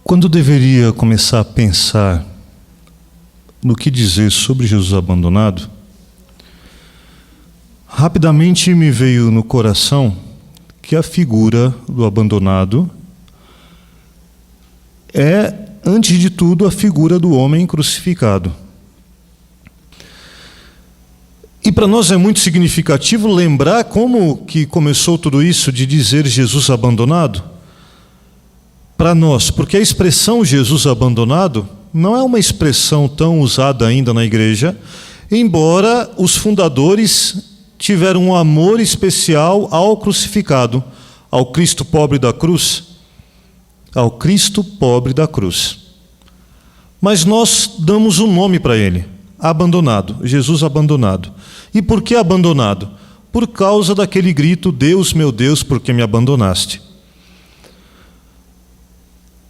Quando deveria começar a pensar no que dizer sobre Jesus abandonado, rapidamente me veio no coração que a figura do abandonado é, antes de tudo, a figura do homem crucificado. E para nós é muito significativo lembrar como que começou tudo isso de dizer Jesus abandonado. Para nós, porque a expressão Jesus abandonado não é uma expressão tão usada ainda na igreja, embora os fundadores tiveram um amor especial ao crucificado, ao Cristo pobre da cruz, ao Cristo pobre da cruz. Mas nós damos um nome para ele, abandonado, Jesus abandonado. E por que abandonado? Por causa daquele grito, Deus, meu Deus, por que me abandonaste?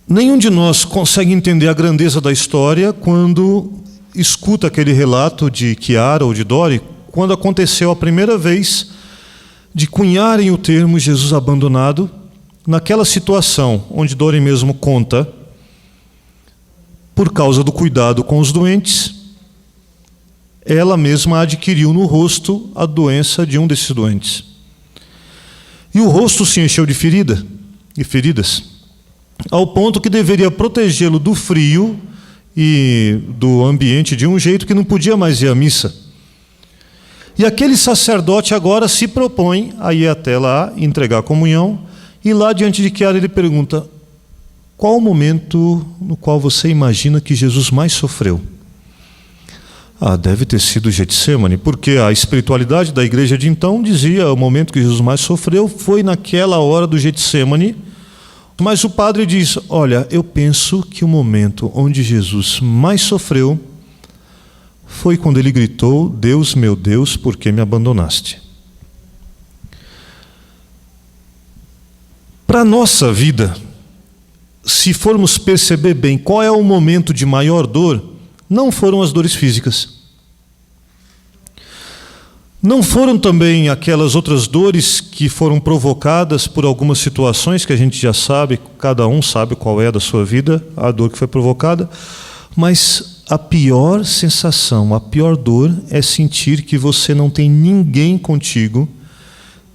Nenhum de nós consegue entender a grandeza da história quando escuta aquele relato de Chiara ou de Dori, quando aconteceu a primeira vez de cunharem o termo Jesus abandonado, naquela situação onde Dori mesmo conta, por causa do cuidado com os doentes, ela mesma adquiriu no rosto a doença de um desses doentes. E o rosto se encheu de feridas, ao ponto que deveria protegê-lo do frio e do ambiente de um jeito que não podia mais ir à missa. E aquele sacerdote agora se propõe a ir até lá, entregar a comunhão, e lá diante de Chiara ele pergunta: qual o momento no qual você imagina que Jesus mais sofreu? Deve ter sido Getsemane, porque a espiritualidade da igreja de então dizia o momento que Jesus mais sofreu foi naquela hora do Getsemane. Mas o padre diz: olha, eu penso que o momento onde Jesus mais sofreu foi quando ele gritou, Deus, meu Deus, por que me abandonaste? Para a nossa vida, se formos perceber bem qual é o momento de maior dor, não foram as dores físicas. Não foram também aquelas outras dores que foram provocadas por algumas situações que a gente já sabe, cada um sabe qual é da sua vida, a dor que foi provocada, mas a pior sensação, a pior dor é sentir que você não tem ninguém contigo,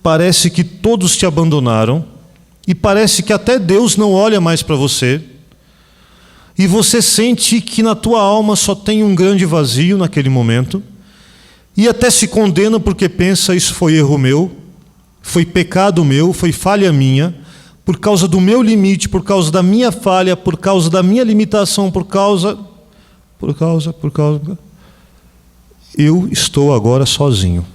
parece que todos te abandonaram e parece que até Deus não olha mais para você e você sente que na tua alma só tem um grande vazio naquele momento. E até se condena porque pensa, isso foi erro meu, foi pecado meu, foi falha minha, por causa do meu limite, por causa da minha falha, por causa da minha limitação, por causa... Eu estou agora sozinho.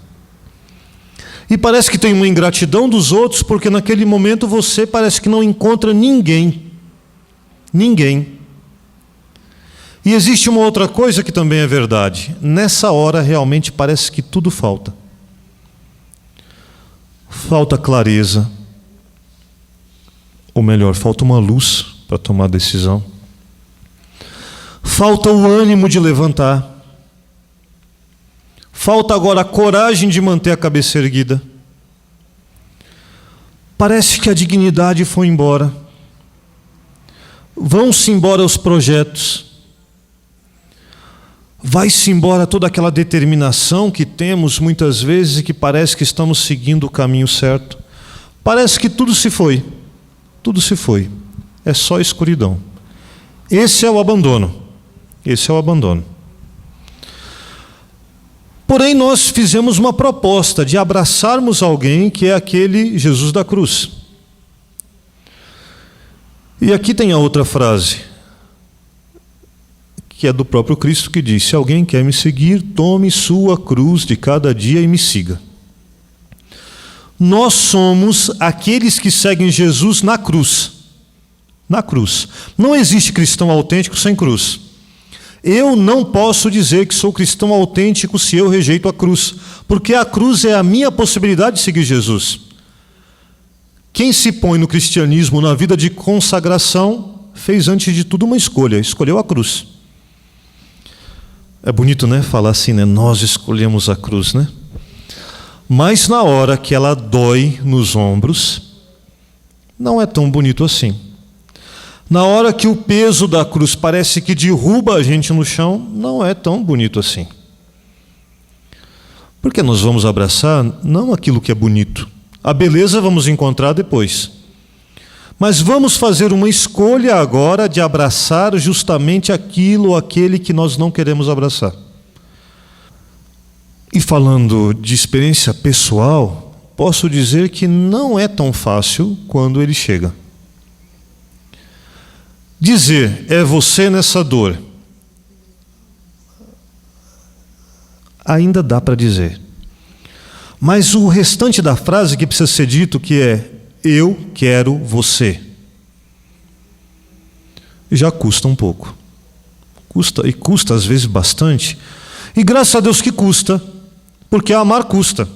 E parece que tem uma ingratidão dos outros, porque naquele momento você parece que não encontra ninguém. Ninguém. E existe uma outra coisa que também é verdade. Nessa hora realmente parece que tudo falta. Falta clareza. Ou melhor, falta uma luz para tomar decisão. Falta o ânimo de levantar. Falta agora a coragem de manter a cabeça erguida. Parece que a dignidade foi embora. Vão-se embora os projetos. Vai-se embora toda aquela determinação que temos muitas vezes e que parece que estamos seguindo o caminho certo. Parece que tudo se foi. Tudo se foi. É só escuridão. Esse é o abandono. Esse é o abandono. Porém, nós fizemos uma proposta de abraçarmos alguém que é aquele Jesus da cruz. E aqui tem a outra frase, que é do próprio Cristo, que diz: se alguém quer me seguir, tome sua cruz de cada dia e me siga. Nós somos aqueles que seguem Jesus na cruz. Na cruz. Não existe cristão autêntico sem cruz. Eu não posso dizer que sou cristão autêntico se eu rejeito a cruz, porque a cruz é a minha possibilidade de seguir Jesus. Quem se põe no cristianismo, na vida de consagração, fez antes de tudo uma escolha, escolheu a cruz. É bonito, né? Falar assim, né? Nós escolhemos a cruz, né? Mas na hora que ela dói nos ombros, não é tão bonito assim. Na hora que o peso da cruz parece que derruba a gente no chão, não é tão bonito assim. Porque nós vamos abraçar não aquilo que é bonito. A beleza vamos encontrar depois. Mas vamos fazer uma escolha agora de abraçar justamente aquilo ou aquele que nós não queremos abraçar. E falando de experiência pessoal, posso dizer que não é tão fácil quando ele chega. Dizer, é você nessa dor, ainda dá para dizer. Mas o restante da frase que precisa ser dito, que é, eu quero você, já custa um pouco. Custa, e custa às vezes bastante. E graças a Deus que custa, porque amar custa.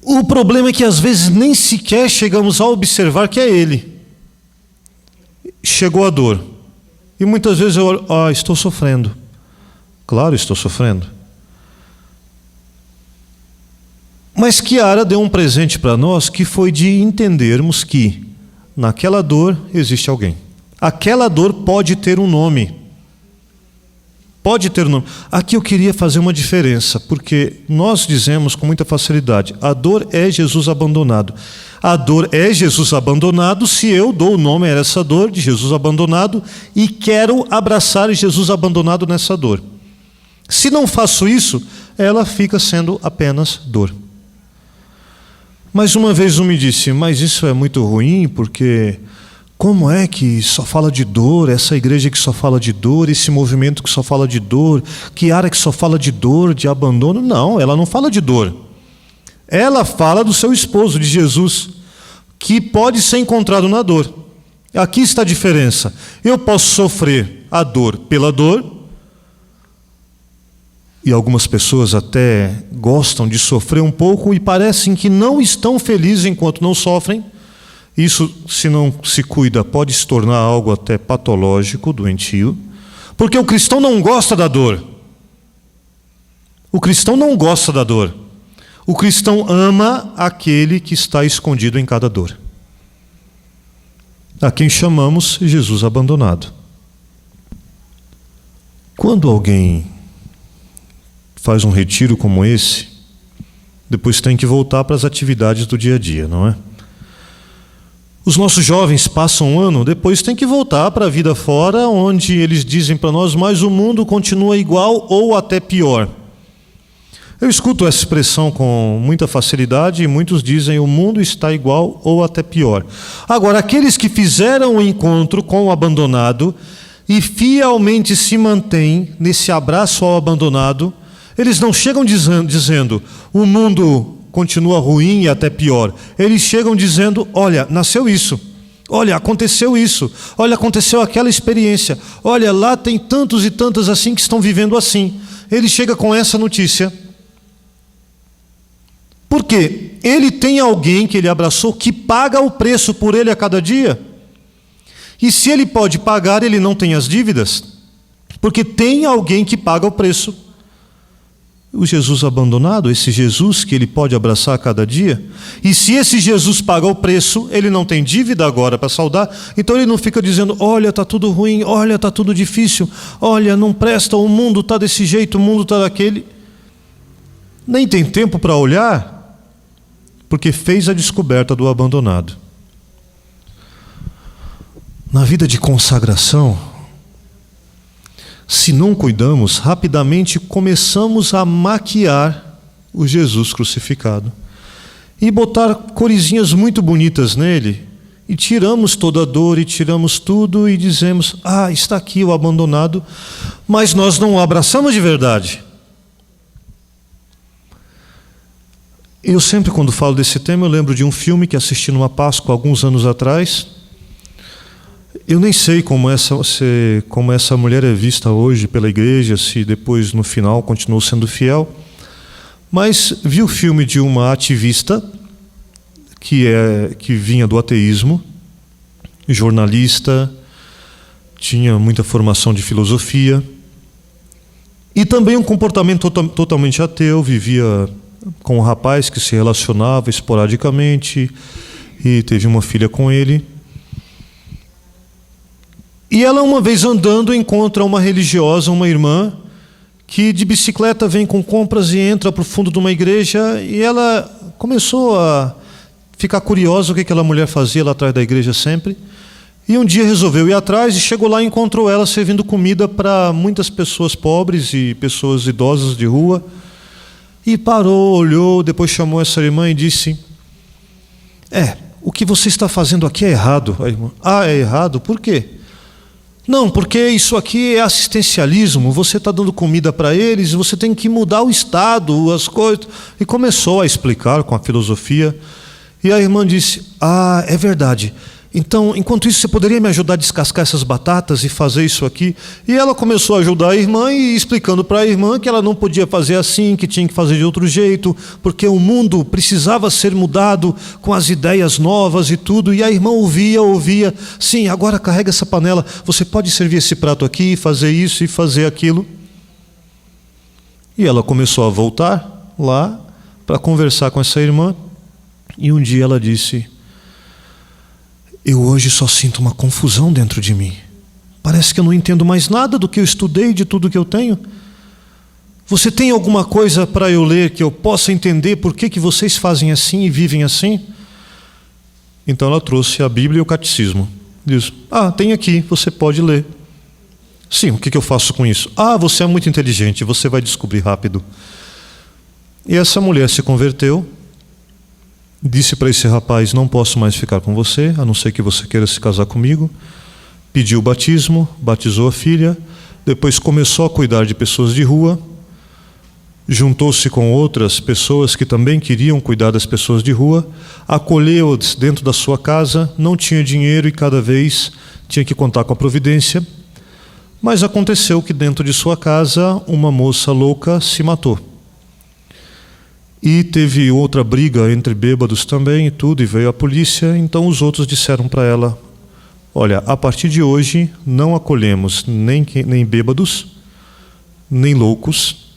O problema é que às vezes nem sequer chegamos a observar que é Ele. Chegou a dor. E muitas vezes eu olho, estou sofrendo. Claro, estou sofrendo. Mas Chiara deu um presente para nós que foi de entendermos que naquela dor existe alguém. Aquela dor pode ter um nome. Pode ter um nome. Aqui eu queria fazer uma diferença, porque nós dizemos com muita facilidade, a dor é Jesus abandonado. A dor é Jesus abandonado se eu dou o nome a essa dor de Jesus abandonado e quero abraçar Jesus abandonado nessa dor. Se não faço isso, ela fica sendo apenas dor. Mas uma vez um me disse, mas isso é muito ruim, porque como é que só fala de dor, essa igreja que só fala de dor, esse movimento que só fala de dor, Chiara que só fala de dor, de abandono? Não, ela não fala de dor. Ela fala do seu esposo, de Jesus, que pode ser encontrado na dor. Aqui está a diferença. Eu posso sofrer a dor pela dor, e algumas pessoas até gostam de sofrer um pouco e parecem que não estão felizes enquanto não sofrem. Isso, se não se cuida, pode se tornar algo até patológico, doentio, porque o cristão não gosta da dor. O cristão não gosta da dor. O cristão ama aquele que está escondido em cada dor, a quem chamamos Jesus abandonado. Quando alguém faz um retiro como esse, depois tem que voltar para as atividades do dia a dia, não é? Os nossos jovens passam um ano, depois tem que voltar para a vida fora, onde eles dizem para nós, mas o mundo continua igual ou até pior. Eu escuto essa expressão com muita facilidade e muitos dizem o mundo está igual ou até pior. Agora, aqueles que fizeram o encontro com o abandonado e fielmente se mantêm nesse abraço ao abandonado, eles não chegam dizendo o mundo continua ruim e até pior. Eles chegam dizendo, olha, nasceu isso. Olha, aconteceu isso. Olha, aconteceu aquela experiência. Olha, lá tem tantos e tantas assim que estão vivendo assim. Ele chega com essa notícia. Por quê? Ele tem alguém que ele abraçou que paga o preço por ele a cada dia. E se ele pode pagar, ele não tem as dívidas. Porque tem alguém que paga o preço. O Jesus abandonado, esse Jesus que ele pode abraçar a cada dia. E se esse Jesus paga o preço, ele não tem dívida agora para saldar, então ele não fica dizendo, olha, está tudo ruim, olha, está tudo difícil, olha, não presta, o mundo está desse jeito, o mundo está daquele. Nem tem tempo para olhar, porque fez a descoberta do abandonado. Na vida de consagração, se não cuidamos, rapidamente começamos a maquiar o Jesus crucificado e botar coresinhas muito bonitas nele, e tiramos toda a dor e tiramos tudo e dizemos, está aqui o abandonado, mas nós não o abraçamos de verdade. Eu sempre, quando falo desse tema, eu lembro de um filme que assisti numa Páscoa alguns anos atrás. Eu nem sei como essa mulher é vista hoje pela igreja, se depois no final continuou sendo fiel, mas vi o filme de uma ativista que vinha do ateísmo, jornalista, tinha muita formação de filosofia e também um comportamento totalmente ateu, vivia com um rapaz que se relacionava esporadicamente e teve uma filha com ele. E ela, uma vez andando, encontra uma religiosa, uma irmã, que de bicicleta vem com compras e entra para o fundo de uma igreja, e ela começou a ficar curiosa o que aquela mulher fazia lá atrás da igreja sempre. E um dia resolveu ir atrás e chegou lá e encontrou ela servindo comida para muitas pessoas pobres e pessoas idosas de rua. E parou, olhou, depois chamou essa irmã e disse: o que você está fazendo aqui é errado. A irmã: é errado? Por quê? Não, porque isso aqui é assistencialismo, você está dando comida para eles, você tem que mudar o estado, as coisas. E começou a explicar com a filosofia. E a irmã disse: é verdade. Então, enquanto isso, você poderia me ajudar a descascar essas batatas e fazer isso aqui? E ela começou a ajudar a irmã e explicando para a irmã que ela não podia fazer assim, que tinha que fazer de outro jeito, porque o mundo precisava ser mudado com as ideias novas e tudo. E a irmã ouvia. Sim, agora carrega essa panela, você pode servir esse prato aqui, fazer isso e fazer aquilo. E ela começou a voltar lá para conversar com essa irmã. E um dia ela disse: eu hoje só sinto uma confusão dentro de mim. Parece que eu não entendo mais nada do que eu estudei, de tudo que eu tenho. Você tem alguma coisa para eu ler que eu possa entender por que vocês fazem assim e vivem assim? Então ela trouxe a Bíblia e o Catecismo. Diz: tem aqui, você pode ler. Sim, o que eu faço com isso? Você é muito inteligente, você vai descobrir rápido. E essa mulher se converteu. Disse para esse rapaz: não posso mais ficar com você, a não ser que você queira se casar comigo. Pediu o batismo, batizou a filha, depois começou a cuidar de pessoas de rua, juntou-se com outras pessoas que também queriam cuidar das pessoas de rua, acolheu-as dentro da sua casa, não tinha dinheiro e cada vez tinha que contar com a providência. Mas aconteceu que dentro de sua casa uma moça louca se matou. E teve outra briga entre bêbados também e tudo, e veio a polícia. Então os outros disseram para ela: olha, a partir de hoje não acolhemos nem bêbados, nem loucos,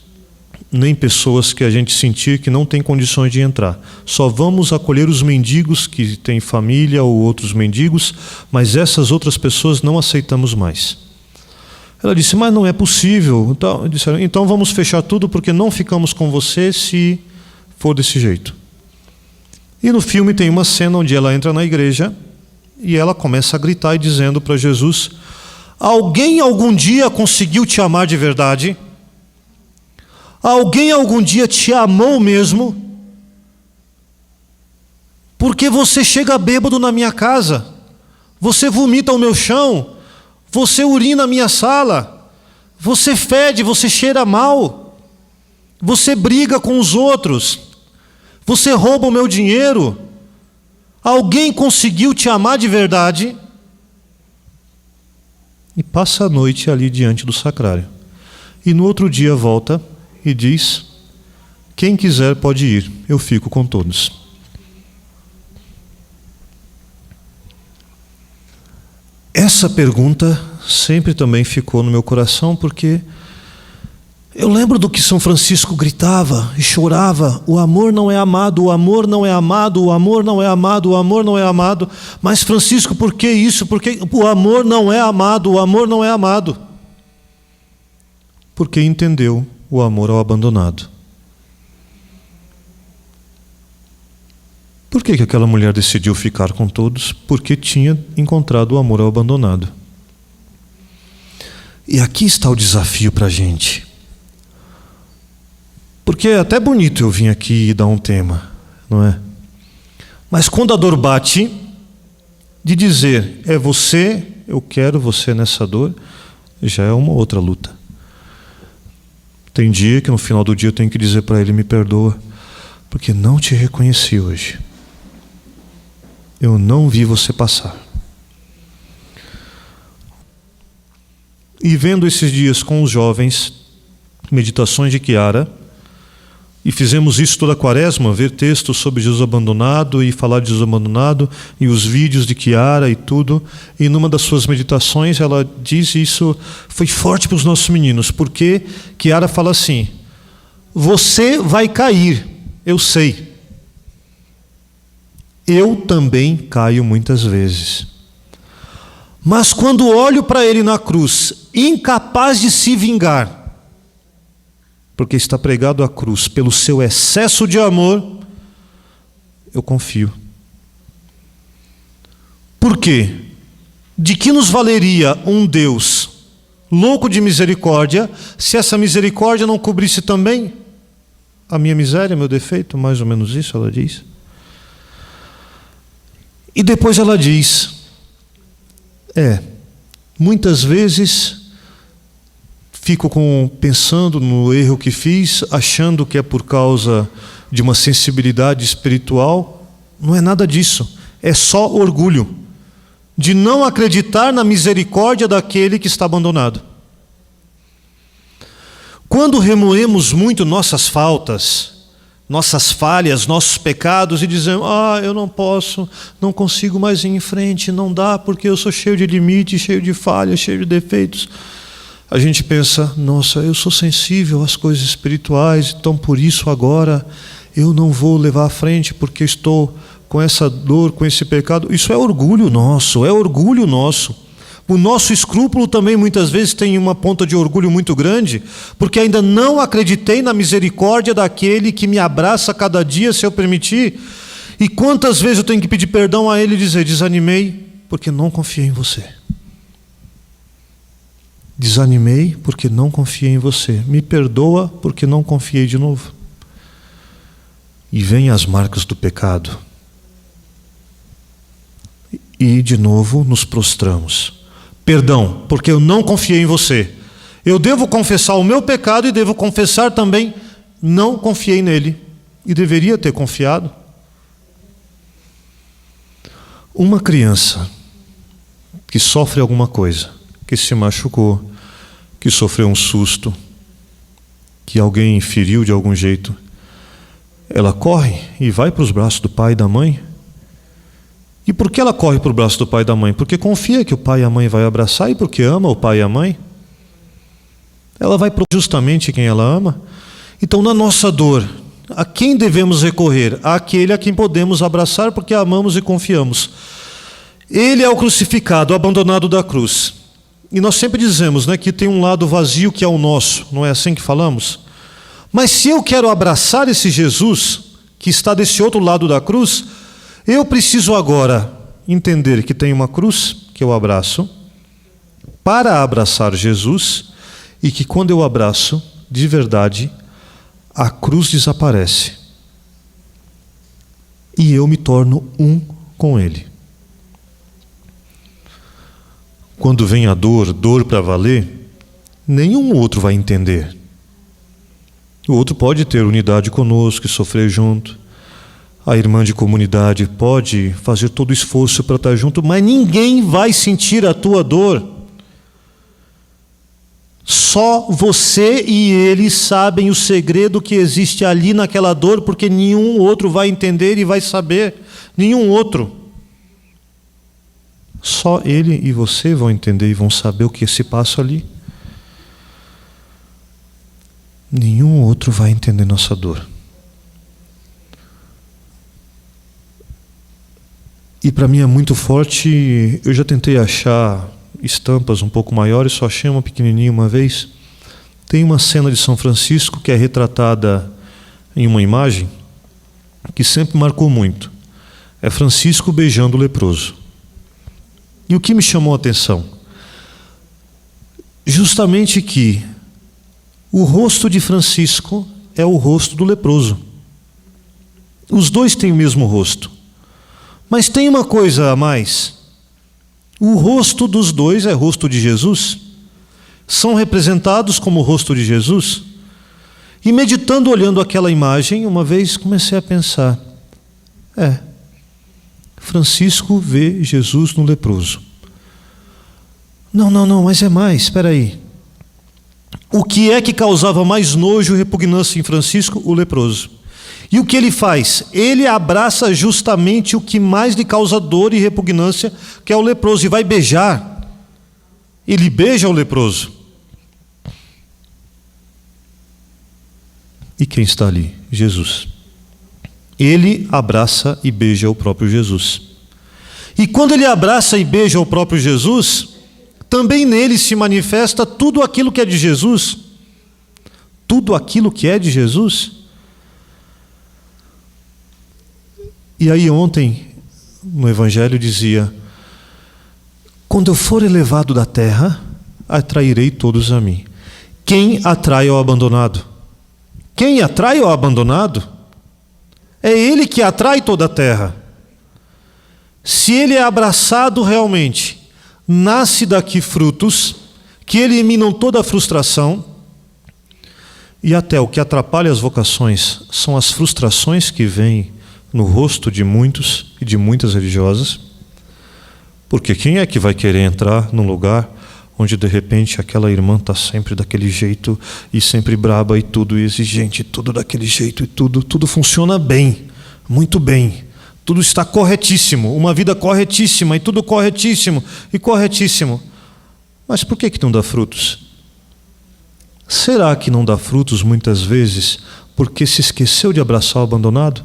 nem pessoas que a gente sentir que não tem condições de entrar. Só vamos acolher os mendigos que têm família ou outros mendigos, mas essas outras pessoas não aceitamos mais. Ela disse: mas não é possível. Então, disseram: então vamos fechar tudo, porque não ficamos com você se for desse jeito. E no filme tem uma cena onde ela entra na igreja e ela começa a gritar e dizendo para Jesus: alguém algum dia conseguiu te amar de verdade? Alguém algum dia te amou mesmo? Porque você chega bêbado na minha casa, você vomita o meu chão, você urina a minha sala, você fede, você cheira mal, você briga com os outros, você rouba o meu dinheiro. Alguém conseguiu te amar de verdade? E passa a noite ali diante do sacrário. E no outro dia volta e diz: quem quiser pode ir, eu fico com todos. Essa pergunta sempre também ficou no meu coração, porque eu lembro do que São Francisco gritava e chorava: o amor não é amado, o amor não é amado, o amor não é amado, o amor não é amado. Mas Francisco, por que isso? Porque o amor não é amado, o amor não é amado. Porque entendeu o amor ao abandonado. Por que aquela mulher decidiu ficar com todos? Porque tinha encontrado o amor ao abandonado. E aqui está o desafio para a gente. Porque é até bonito eu vir aqui e dar um tema, não é? Mas quando a dor bate, de dizer: é você, eu quero você nessa dor, já é uma outra luta. Tem dia que no final do dia eu tenho que dizer para ele: me perdoa, porque não te reconheci hoje. Eu não vi você passar. E vendo esses dias com os jovens, meditações de Chiara, e fizemos isso toda a quaresma, ver textos sobre Jesus abandonado e falar de Jesus abandonado, e os vídeos de Chiara e tudo. E numa das suas meditações ela diz, isso foi forte para os nossos meninos, porque Chiara fala assim: você vai cair, eu sei. Eu também caio muitas vezes. Mas quando olho para ele na cruz, incapaz de se vingar, porque está pregado à cruz pelo seu excesso de amor, eu confio. Por quê? De que nos valeria um Deus louco de misericórdia, se essa misericórdia não cobrisse também a minha miséria, meu defeito? Mais ou menos isso ela diz. E depois ela diz, muitas vezes fico pensando no erro que fiz, achando que é por causa de uma sensibilidade espiritual. Não é nada disso, é só orgulho de não acreditar na misericórdia daquele que está abandonado. Quando remoemos muito nossas faltas, nossas falhas, nossos pecados e dizemos, eu não posso, não consigo mais ir em frente, não dá porque eu sou cheio de limites, cheio de falhas, cheio de defeitos. A gente pensa, nossa, eu sou sensível às coisas espirituais, então por isso agora eu não vou levar à frente porque estou com essa dor, com esse pecado. Isso é orgulho nosso, é orgulho nosso. O nosso escrúpulo também muitas vezes tem uma ponta de orgulho muito grande, porque ainda não acreditei na misericórdia daquele que me abraça cada dia, se eu permitir. E quantas vezes eu tenho que pedir perdão a ele e dizer, desanimei porque não confiei em você. Desanimei porque não confiei em você. Me perdoa porque não confiei de novo. E vêm as marcas do pecado. E de novo nos prostramos. Perdão, porque eu não confiei em você. Eu devo confessar o meu pecado e devo confessar também, não confiei nele. E deveria ter confiado. Uma criança que sofre alguma coisa, que se machucou, que sofreu um susto, que alguém feriu de algum jeito, ela corre e vai para os braços do pai e da mãe. E por que ela corre para o braço do pai e da mãe? Porque confia que o pai e a mãe vai abraçar e porque ama o pai e a mãe. Ela vai para justamente quem ela ama. Então, na nossa dor, a quem devemos recorrer? Àquele a quem podemos abraçar porque amamos e confiamos. Ele é o crucificado, o abandonado da cruz. E nós sempre dizemos, que tem um lado vazio que é o nosso. Não é assim que falamos? Mas se eu quero abraçar esse Jesus, que está desse outro lado da cruz, eu preciso agora entender que tem uma cruz que eu abraço para abraçar Jesus e que quando eu abraço, de verdade, a cruz desaparece e eu me torno um com Ele. Quando vem a dor para valer, nenhum outro vai entender. O outro pode ter unidade conosco e sofrer junto. A irmã de comunidade pode fazer todo o esforço para estar junto, mas ninguém vai sentir a tua dor. Só você e ele sabem o segredo que existe ali naquela dor, porque nenhum outro vai entender e vai saber. Nenhum outro. Só ele e você vão entender e vão saber o que se passa ali. Nenhum outro vai entender nossa dor. E para mim é muito forte. Eu já tentei achar estampas um pouco maiores, só achei uma pequenininha uma vez. Tem uma cena de São Francisco que é retratada em uma imagem que sempre marcou muito. É Francisco beijando o leproso. E o que me chamou a atenção? Justamente que o rosto de Francisco é o rosto do leproso. Os dois têm o mesmo rosto. Mas tem uma coisa a mais. O rosto dos dois é rosto de Jesus. São representados como o rosto de Jesus. E meditando, olhando aquela imagem, uma vez comecei a pensar, Francisco vê Jesus no leproso. Não, mas é mais, espera aí. O que é que causava mais nojo e repugnância em Francisco? O leproso. E o que ele faz? Ele abraça justamente o que mais lhe causa dor e repugnância, que é o leproso, e vai beijar. Ele beija o leproso. E quem está ali? Jesus. ele abraça e beija o próprio Jesus. E quando ele abraça e beija o próprio Jesus, também nele se manifesta tudo aquilo que é de Jesus. Tudo aquilo que é de Jesus. E aí ontem, no Evangelho dizia: quando eu for elevado da terra, atrairei todos a mim. Quem atrai ao abandonado? Quem atrai ao abandonado? É ele que atrai toda a terra. Se ele é abraçado realmente, nasce daqui frutos que eliminam toda a frustração. E até o que atrapalha as vocações são as frustrações que vêm no rosto de muitos e de muitas religiosas. Porque quem é que vai querer entrar num lugar onde de repente aquela irmã está sempre daquele jeito e sempre braba e tudo exigente, tudo daquele jeito e tudo funciona bem, muito bem, tudo está corretíssimo, uma vida corretíssima e tudo corretíssimo e corretíssimo. Mas por que não dá frutos? Será que não dá frutos muitas vezes porque se esqueceu de abraçar o abandonado?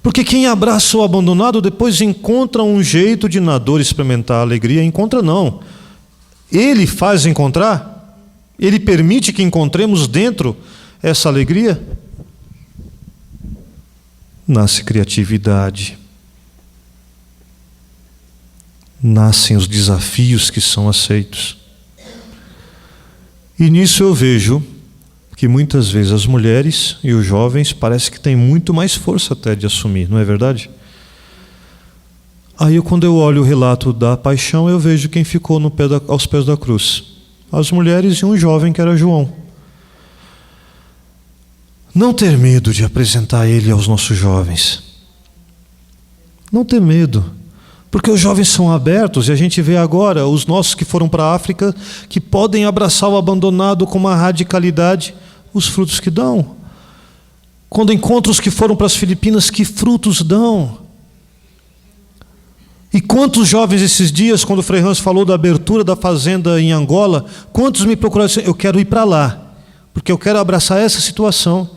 Porque quem abraça o abandonado depois encontra um jeito de na dor experimentar a alegria. Encontra não. Ele faz encontrar? Ele permite que encontremos dentro essa alegria? Nasce criatividade. Nascem os desafios que são aceitos. E nisso eu vejo que muitas vezes as mulheres e os jovens parece que têm muito mais força até de assumir, não é verdade? Aí quando eu olho o relato da paixão, eu vejo quem ficou aos pés da cruz. As mulheres e um jovem que era João. Não ter medo de apresentar ele aos nossos jovens. Não ter medo. Porque os jovens são abertos e a gente vê agora os nossos que foram para a África que podem abraçar o abandonado com uma radicalidade, os frutos que dão. Quando encontro os que foram para as Filipinas, que frutos dão. E quantos jovens esses dias, quando o Frei Hans falou da abertura da fazenda em Angola, quantos me procuraram e disseram: eu quero ir para lá, porque eu quero abraçar essa situação.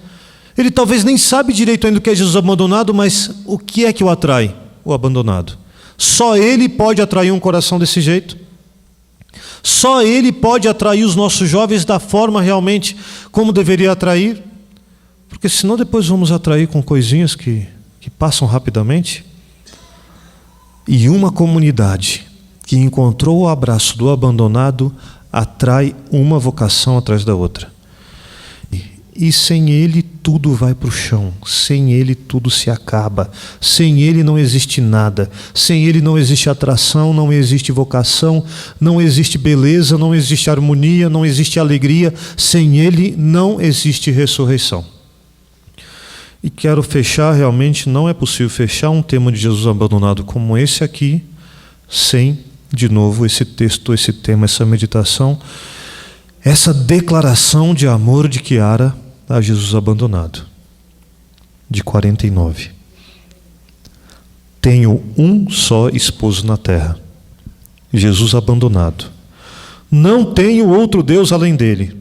Ele talvez nem sabe direito ainda o que é Jesus abandonado, mas o que é que o atrai? O abandonado. Só ele pode atrair um coração desse jeito. Só ele pode atrair os nossos jovens da forma realmente como deveria atrair. Porque senão depois vamos atrair com coisinhas que passam rapidamente. E uma comunidade que encontrou o abraço do abandonado atrai uma vocação atrás da outra. E sem ele tudo vai para o chão, sem ele tudo se acaba, sem ele não existe nada, sem ele não existe atração, não existe vocação, não existe beleza, não existe harmonia, não existe alegria, sem ele não existe ressurreição. E quero fechar, realmente não é possível fechar um tema de Jesus abandonado como esse aqui, sem, de novo, esse texto, esse tema, essa meditação, essa declaração de amor de Chiara a Jesus abandonado, de 49. Tenho um só esposo na terra, Jesus abandonado. Não tenho outro Deus além dele.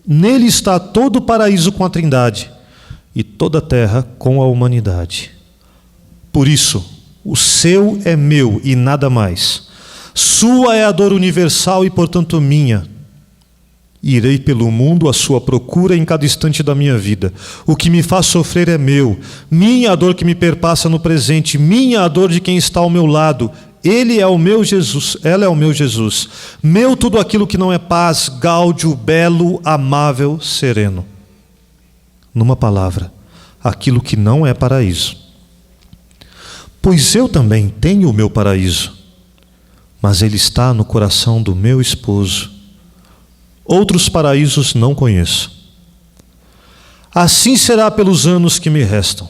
Nele está todo o paraíso com a Trindade e toda a terra com a humanidade. Por isso, o seu é meu e nada mais. Sua é a dor universal e, portanto, minha. Irei pelo mundo à sua procura em cada instante da minha vida. O que me faz sofrer é meu. Minha a dor que me perpassa no presente. Minha a dor de quem está ao meu lado. Ele é o meu Jesus. Ela é o meu Jesus. Meu tudo aquilo que não é paz, gáudio, belo, amável, sereno. Numa palavra, aquilo que não é paraíso. Pois eu também tenho o meu paraíso, mas ele está no coração do meu esposo. Outros paraísos não conheço. Assim será pelos anos que me restam,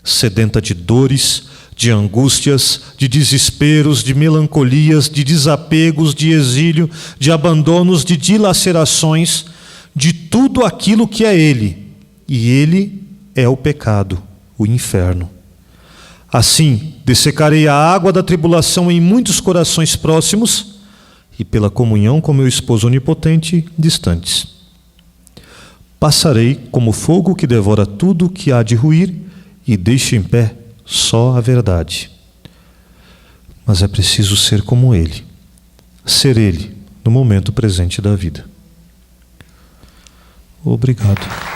sedenta de dores, de angústias, de desesperos, de melancolias, de desapegos, de exílio, de abandonos, de dilacerações, de tudo aquilo que é ele, e ele é o pecado, o inferno. Assim, dessecarei a água da tribulação em muitos corações próximos, e pela comunhão com meu esposo onipotente, distantes. Passarei como fogo que devora tudo que há de ruir, e deixa em pé só a verdade. Mas é preciso ser como Ele, ser Ele no momento presente da vida. Obrigado.